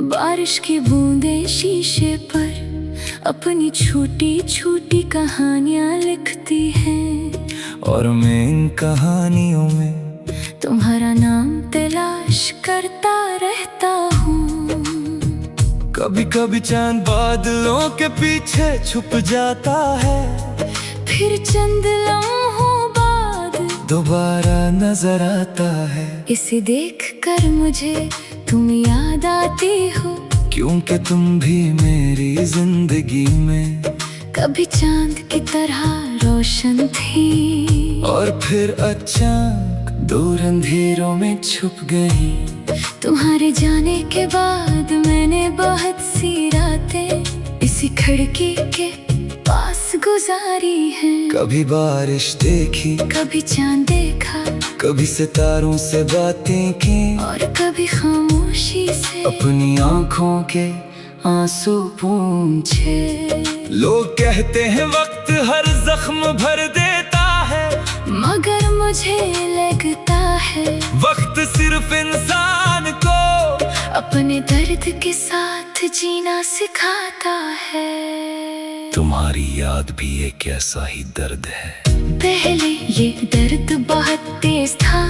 बारिश की बूंदें शीशे पर अपनी छोटी छोटी कहानियां लिखती हैं, और मैं इन कहानियों में तुम्हारा नाम तलाश करता रहता हूँ। कभी कभी चांद बादलों के पीछे छुप जाता है, फिर चंद लम्हों बाद दोबारा नजर आता है। इसे देख कर मुझे तुम याद आती हो, क्योंकि तुम भी मेरी जिंदगी में कभी चांद की तरह रोशन थी, और फिर अचानक दूर अंधेरों में छुप गई। तुम्हारे जाने के बाद मैंने बहुत सी रातें इसी खिड़की के पास गुजारी हैं। कभी बारिश देखी, कभी चांद देखा, कभी सितारों से बातें की, और कभी खामोशी से अपनी आंखों के आंसू पूछे। लोग कहते हैं वक्त हर जख्म भर देता है, मगर मुझे लगता है वक्त सिर्फ इंसान को अपने दर्द के साथ जीना सिखाता है। तुम्हारी याद भी एक ऐसा ही दर्द है। पहले ये दर्द बहुत तेज था,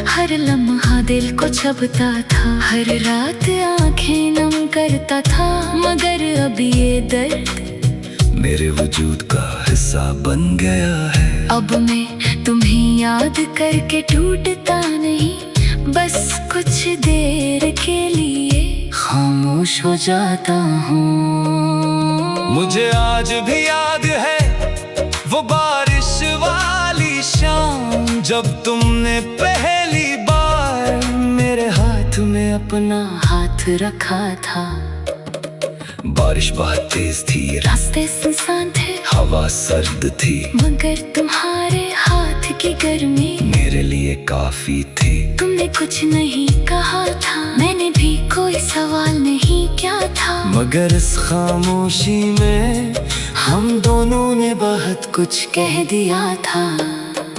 हर लम्हा दिल को छपता था, हर रात आंखें नम करता था, मगर अब ये दर्द मेरे वजूद का हिस्सा बन गया है। अब मैं तुम्हें याद करके टूटता नहीं, बस कुछ देर के लिए खामोश हो जाता हूँ। मुझे आज भी याद है वो बारिश वाली शाम, जब तुमने पहली बार मेरे हाथ में अपना हाथ रखा था। बारिश बहुत तेज थी, रास्ते सुनसान थे, हवा सर्द थी, मगर तुम्हारे हाथ की गर्मी मेरे लिए काफी थी। तुमने कुछ नहीं कहा था, मैंने भी कोई सवाल नहीं किया था, मगर इस खामोशी में हम दोनों ने बहुत कुछ कह दिया था।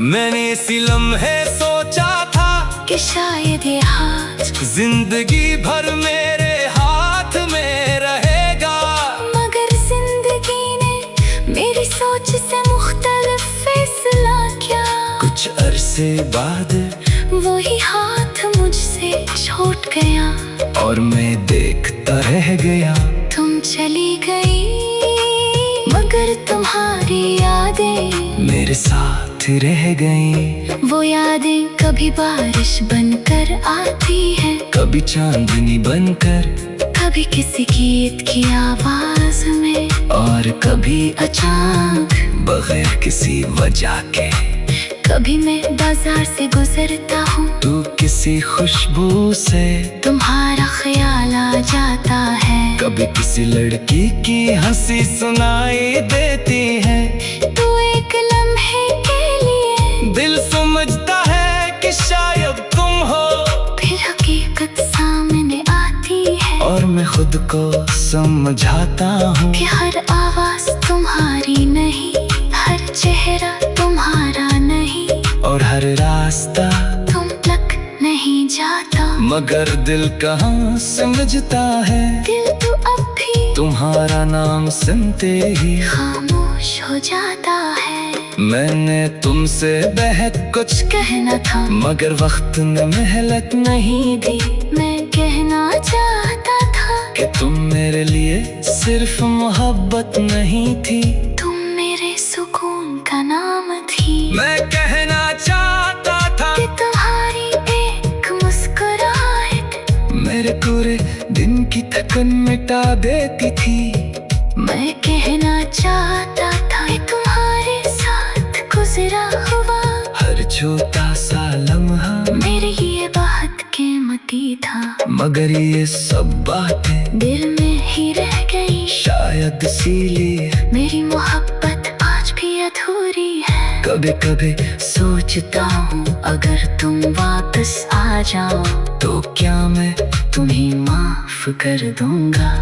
मैंने इसी लम्हे सोचा था कि शायद ये हाथ जिंदगी भर मेरे हाथ में रहेगा, मगर जिंदगी ने मेरी सोच से मुख्तलिफ फैसला किया। कुछ अरसे बाद वही हाथ मुझसे छूट गया, और मैं देखता रह गया। तुम चली गई, मगर तुम्हारी यादें मेरे साथ रह गई। वो यादें कभी बारिश बनकर आती हैं, कभी चांदनी बनकर, कभी किसी गीत की आवाज में, और कभी अचानक बगैर किसी वजह के। कभी मैं बाजार से गुजरता हूँ, तू किसी खुशबू से तुम्हारा ख्याल आ जाता है। कभी किसी लड़की की हंसी सुनाई देती है, तू एक लम्हे के लिए दिल समझता है कि शायद तुम हो, फिर हकीकत सामने आती है, और मैं खुद को समझाता हूँ कि हर आवाज तुम्हारी नहीं, हर चेहरा तुम्हारा नहीं, और हर रास्ता तुम तक नहीं जाता। मगर दिल कहाँ समझता है, दिल तो अब भी तुम्हारा नाम सुनते ही खामोश हो जाता है। मैंने तुमसे बहुत कुछ कहना था, मगर वक्त ने मेहनत नहीं दी। मैं कहना चाहता था कि तुम मेरे लिए सिर्फ मोहब्बत नहीं थी, तुम मेरे सुकून का नाम थी। मैं कहना चाहता था कि तुम्हारी एक मुस्कुराहट मेरे पूरे दिन की थकन मिटा देती थी। मैं कहना चाहता था कि तुम्हारे साथ गुजरा हुआ हर छोटा सा लम्हा मेरे लिए बहुत कीमती था। मगर ये सब बातें दिल में ही रह गई, शायद इसीलिए मेरी मोहब्बत आज भी अधूरी है। कभी कभी सोचता हूँ अगर तुम वापस आ जाओ तो क्या मैं तुम्हें माफ कर दूंगा।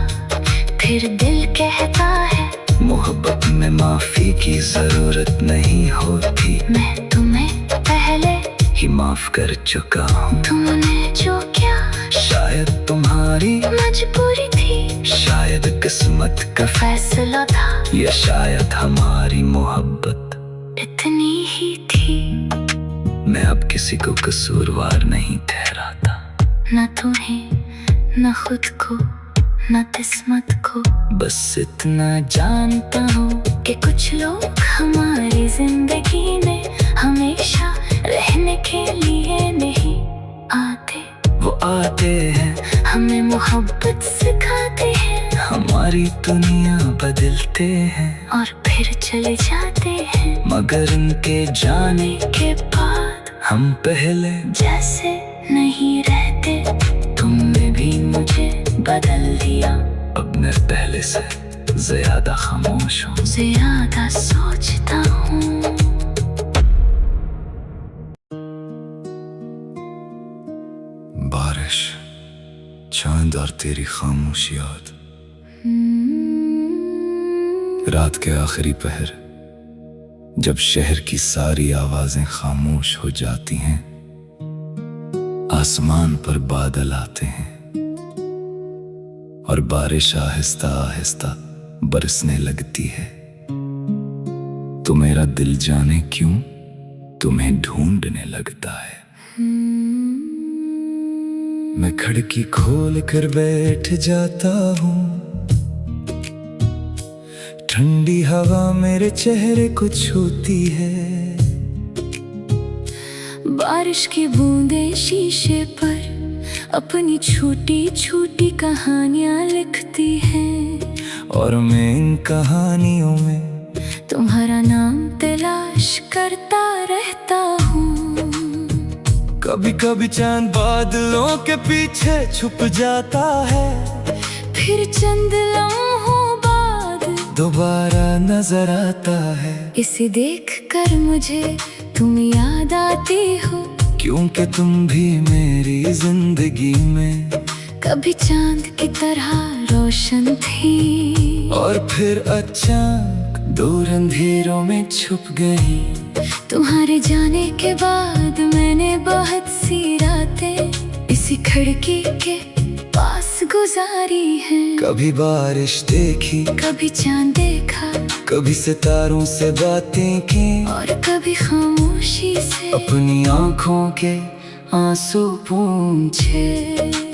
फिर दिल कहता है मोहब्बत में माफी की जरूरत नहीं होती, मैं तुम्हें पहले ही माफ कर चुका हूँ। तुमने जो किया शायद तुम्हारी मजबूरी थी, शायद किस्मत का फैसला था, या शायद हमारी मोहब्बत इतनी ही थी। मैं अब किसी को कसूरवार नहीं ठहराता, न तुम्हें न खुद को न किस्मत को। बस इतना जानता हूँ कि कुछ लोग हमारी जिंदगी में हमेशा रहने के लिए नहीं आते। वो आते हैं, हमें मोहब्बत सिखाते हैं, हमारी दुनिया बदलते हैं और फिर चले जाते हैं। मगर उनके जाने के बाद हम पहले जैसे नहीं रहते। तुमने भी मुझे बदल दिया, अब मैं पहले से ज्यादा खामोश हूँ, ज्यादा सोचता हूँ। बारिश, चांद और तेरी खामोश याद, रात के आखिरी पहर जब शहर की सारी आवाजें खामोश हो जाती हैं, आसमान पर बादल आते हैं और बारिश आहिस्ता आहिस्ता बरसने लगती है, तो मेरा दिल जाने क्यों तुम्हें ढूंढने लगता है। मैं खिड़की खोल कर बैठ जाता हूँ, ठंडी हवा मेरे चेहरे को छूती है, बारिश की बूंदें शीशे पर अपनी छोटी छोटी कहानियां लिखती हैं, और मैं इन कहानियों में तुम्हारा नाम तलाश करता रहता हूँ। कभी कभी चांद बादलों के पीछे छुप जाता है, फिर चंद लम्हों बाद दोबारा नजर आता है। इसे देख कर मुझे तुम याद आती हो, क्योंकि तुम भी मेरी जिंदगी में कभी चांद की तरह रोशन थी, और फिर अचानक दूर अंधेरों में छुप गई। तुम्हारे जाने के बाद मैंने बहुत सी रातें इसी खिड़की के पास गुजारी हैं। कभी बारिश देखी, कभी चांद देखा, कभी सितारों से बातें की, और कभी खामोशी से अपनी आंखों के आंसू पूछे।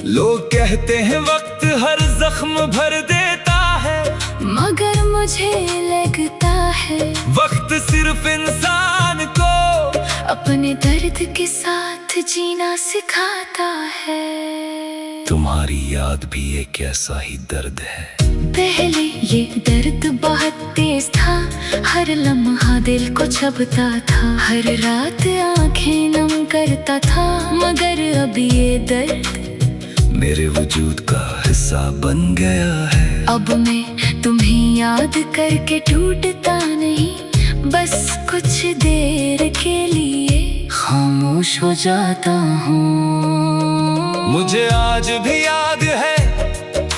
लोग कहते हैं वक्त हर जख्म भर देता है, मगर मुझे लगता है वक्त सिर्फ इंसान को अपने दर्द के साथ जीना सिखाता है। तुम्हारी याद भी एक ऐसा ही दर्द है। पहले ये दर्द बहुत तेज था, हर लम्हा दिल को छपता था, हर रात आंखें नम करता था, मगर अब ये दर्द मेरे वजूद का हिस्सा बन गया है। अब मैं तुम्हें याद करके टूटता नहीं, बस कुछ देर के लिए खामोश हो जाता हूँ। मुझे आज भी याद है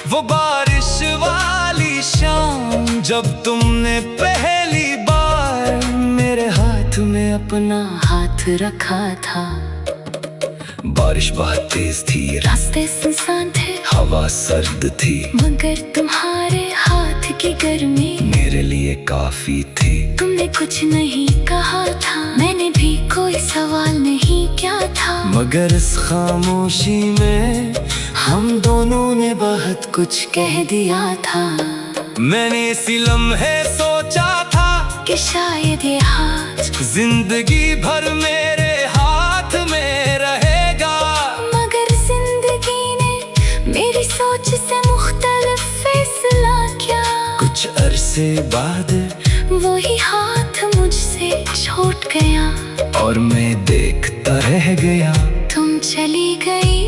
वो बारिश वाली शाम, जब तुमने पहली बार मेरे हाथ में अपना हाथ रखा था। बारिश बहुत तेज थी, रास्ते सुनसान थे, हवा सर्द थी, मगर तुम्हारे हाथ की गर्मी मेरे लिए काफी थी। तुमने कुछ नहीं कहा था, मैंने भी कोई सवाल नहीं किया था, मगर इस खामोशी में हम दोनों ने बहुत कुछ कह दिया था। मैंने इसी लम्हे सोचा था कि शायद ये हाथ जिंदगी भर मेरे हाथ में रहेगा, मगर जिंदगी ने मेरी सोच से मुख्तलिफ फैसला किया। कुछ अर्ज से बादल, वही हाथ मुझसे छूट गया और मैं देखता रह गया। तुम चली गई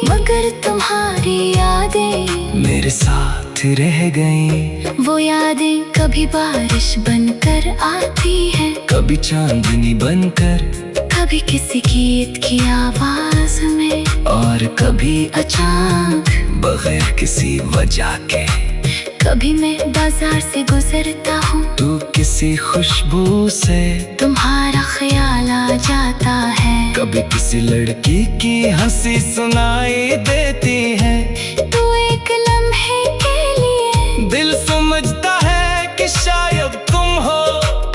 मगर तुम्हारी यादें मेरे साथ रह गई। वो यादें कभी बारिश बनकर आती है, कभी चांदनी बनकर, कभी किसी गीत की आवाज में, और कभी अचानक बगैर किसी वजह के। कभी मैं बाजार से गुजरता हूँ, तू किसी खुशबू से तुम्हारा ख्याल आ जाता है। कभी किसी लड़की की हंसी सुनाई देती है। तू एक लम्हे के लिए दिल समझता है कि शायद तुम हो,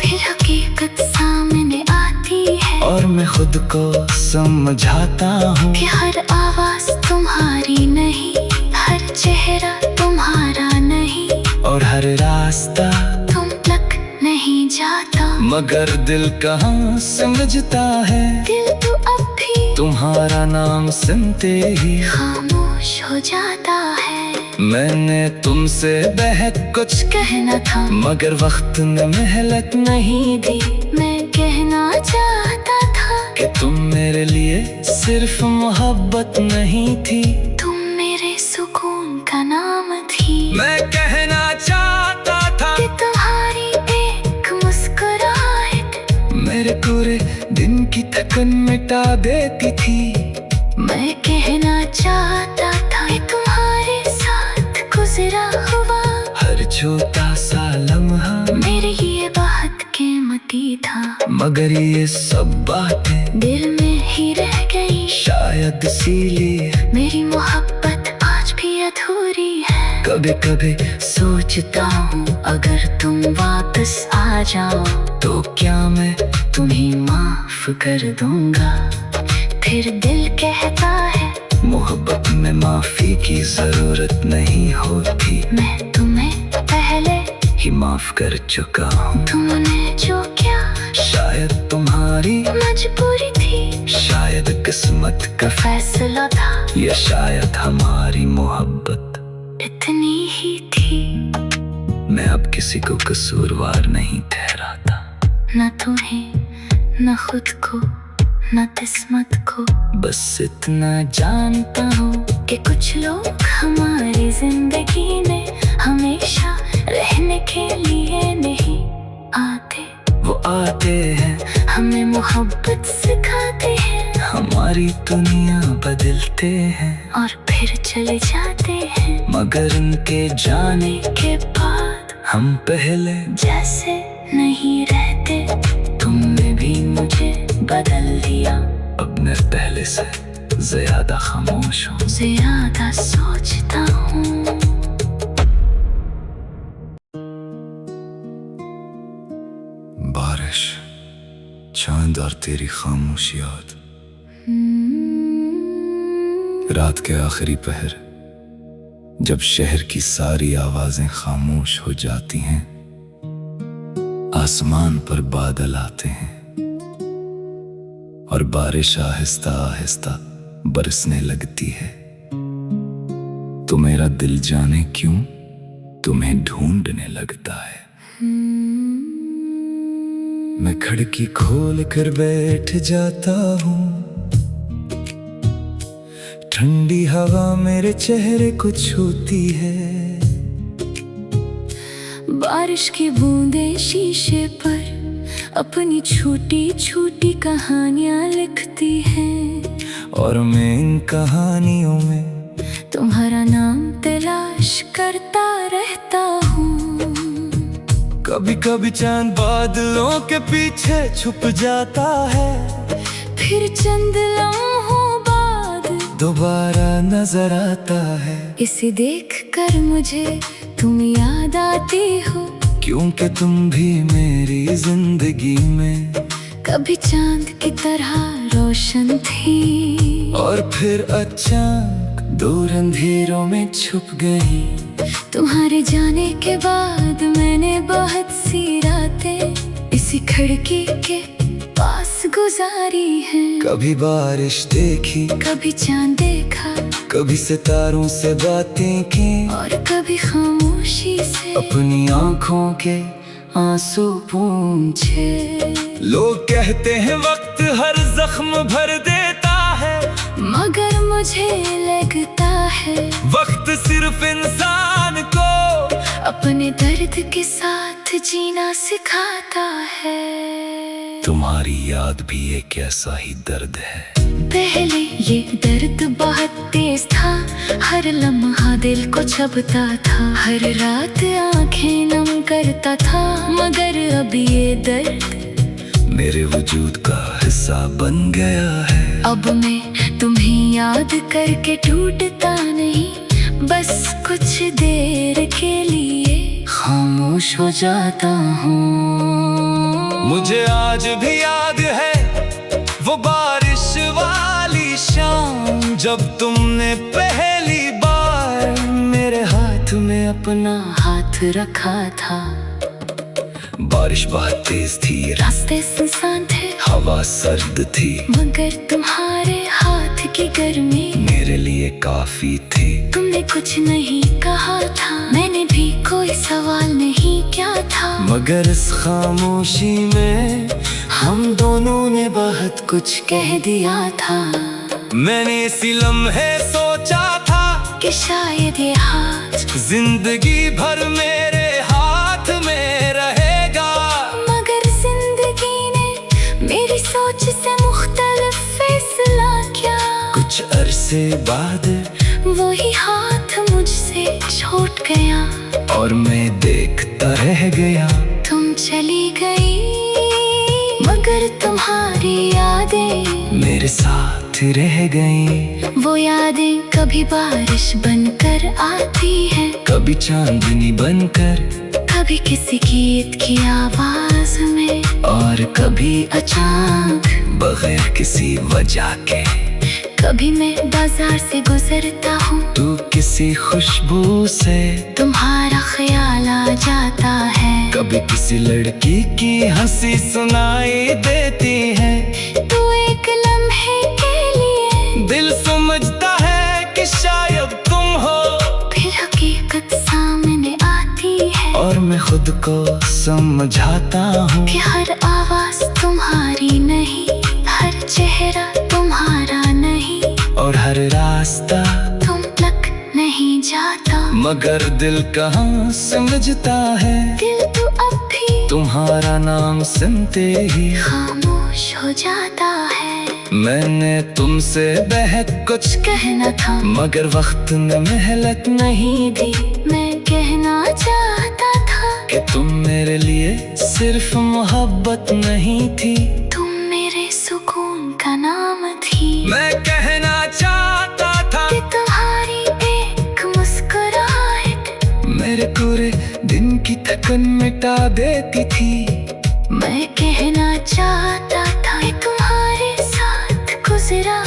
फिर हकीकत सामने आती है, और मैं खुद को समझाता हूँ कि हर आवाज तुम्हारी नहीं, हर चेहरा तुम्हारा नहीं, और हर रास्ता तुम तक नहीं जाता। मगर दिल कहाँ समझता है, दिल तो अब भी तुम्हारा नाम सुनते ही खामोश हो जाता है। मैंने तुमसे बेहद कुछ कहना था मगर वक्त ने मेहनत नहीं दी। मैं कहना चाहता था कि तुम मेरे लिए सिर्फ मोहब्बत नहीं थी, तुम मेरे सुकून का नाम थी। मैं कहना चाहता था कि तुम्हारी एक मुस्कुराहट मेरे पूरे दिन की थकन मिटा देती थी। मैं कहना चाहता था कि तुम्हारे साथ गुजरा हुआ हर छोटा सा लम्हा मेरे लिए बहुत कीमती था, मगर ये सब बातें दिल में ही रह गई। शायद इसीलिए मेरी मोहब्बत आज भी अधूरी है। कभी कभी सोचता हूँ अगर तुम वापस आ जाओ तो क्या मैं तुम्हें माफ कर दूंगा। फिर दिल कहता है मोहब्बत में माफी की जरूरत नहीं होती, मैं तुम्हें पहले ही माफ कर चुका हूँ। तुमने जो किया शायद तुम्हारी मजबूरी थी, शायद किस्मत का फैसला था, या शायद हमारी मोहब्बत इतनी ही थी। मैं अब किसी को कसूरवार नहीं ठहराता, न तुम्हें न खुद को न किस्मत को, बस इतना जानता हूँ कि कुछ लोग हमारी जिंदगी में हमेशा रहने के लिए नहीं आते। वो आते हैं हमें मोहब्बत सिखाते हैं, हमारी दुनिया बदलते हैं, और फिर चले जाते हैं, मगर उनके जाने के बाद हम पहले जैसे नहीं रहते। तुमने भी मुझे बदल दिया, अब मैं पहले से ज्यादा खामोश हूँ, ज्यादा सोचता हूँ। बारिश, चांद और तेरी खामोश याद, रात के आखिरी पहर जब शहर की सारी आवाजें खामोश हो जाती हैं, आसमान पर बादल आते हैं और बारिश आहिस्ता आहिस्ता बरसने लगती है, तो मेरा दिल जाने क्यों तुम्हें ढूंढने लगता है। मैं खिड़की खोल कर बैठ जाता हूँ, ठंडी हवा मेरे चेहरे को छूती है, बारिश की बूंदें शीशे पर अपनी छोटी छोटी कहानियां लिखती हैं, और मैं इन कहानियों में तुम्हारा नाम तलाश करता रहता हूँ। कभी कभी चांद बादलों के पीछे छुप जाता है, फिर चंद लम्हों बाद दोबारा नजर आता है। इसे देखकर मुझे तुम याद आती हो, क्योंकि तुम भी मेरी जिंदगी में कभी चांद की तरह रोशन थी, और फिर अचानक दूर अंधेरों में छुप गई। तुम्हारे जाने के बाद मैंने बहुत सी रातें इसी खिड़की के पास गुजारी हैं। कभी बारिश देखी, कभी चांद देखा, कभी सितारों से बातें की और कभी खामोशी से अपनी आंखों के आंसू पूछे। लोग कहते हैं वक्त हर जख्म भर देता है, मगर मुझे लगता है वक्त सिर्फ इंसान को अपने दर्द के साथ जीना सिखाता है। तुम्हारी याद भी एक ऐसा ही दर्द है। पहले ये दर्द बहुत तेज था, हर लम्हा दिल को छपता था, हर रात आंखें नम करता था, मगर अब ये दर्द मेरे वजूद का हिस्सा बन गया है। अब मैं तुम्हें याद करके टूटता नहीं, बस कुछ देर के लिए खामोश हो जाता हूँ। मुझे आज भी याद है वो बारिश वाली शाम, जब तुमने पहली बार मेरे हाथ में अपना हाथ रखा था। बारिश बहुत तेज थी, रास्ते सुनसान थे, हवा सर्द थी, मगर तुम्हारे हाथ की गर्मी मेरे लिए काफी थी। तुमने कुछ नहीं कहा था, मैंने भी कोई सवाल नहीं किया था, मगर इस खामोशी में हम दोनों ने बहुत कुछ कह दिया था। मैंने इसी लम्हे सोचा था कि शायद ये हाथ जिंदगी भर मेरे हाथ में रहेगा, मगर जिंदगी ने मेरी सोच से मुख्तलिफ फैसला किया। कुछ अरसे बाद वही हाथ मुझसे छूट गया और मैं देखता रह गया। तुम चली गई, मगर तुम्हारी यादें मेरे साथ रह गई। वो यादें कभी बारिश बनकर आती हैं, कभी चांदनी बनकर, कभी किसी गीत की आवाज में, और कभी अचानक बगैर किसी वजह के। कभी मैं बाजार से गुजरता हूँ, तू किसी खुशबू से तुम्हारा ख्याल आ जाता है, कभी किसी लड़की की हंसी सुनाई देती है। तू एक लम्हे के लिए दिल समझता है कि शायद तुम हो, फिर हकीकत सामने आती है, और मैं खुद को समझाता हूँ कि हर आवाज तुम्हारी नहीं, हर चेहरा तुम्हारा नहीं, और हर रास्ता तुम तक नहीं जाता। मगर दिल कहाँ समझता है, दिल तो अब भी तुम्हारा नाम सुनते ही खामोश हो जाता है। मैंने तुमसे बेहद कुछ कहना था, मगर वक्त ने मेहनत नहीं दी। मैं कहना चाहता था कि तुम मेरे लिए सिर्फ मोहब्बत नहीं थी, तुम मेरे सुकून का नाम थी। मैं कहना चाहता था कि तुम्हारी एक मुस्कुराहट मेरे पूरे दिन की थकन मिटा देती थी। मैं कहना चाहता था कि तुम्हारे साथ गुजरा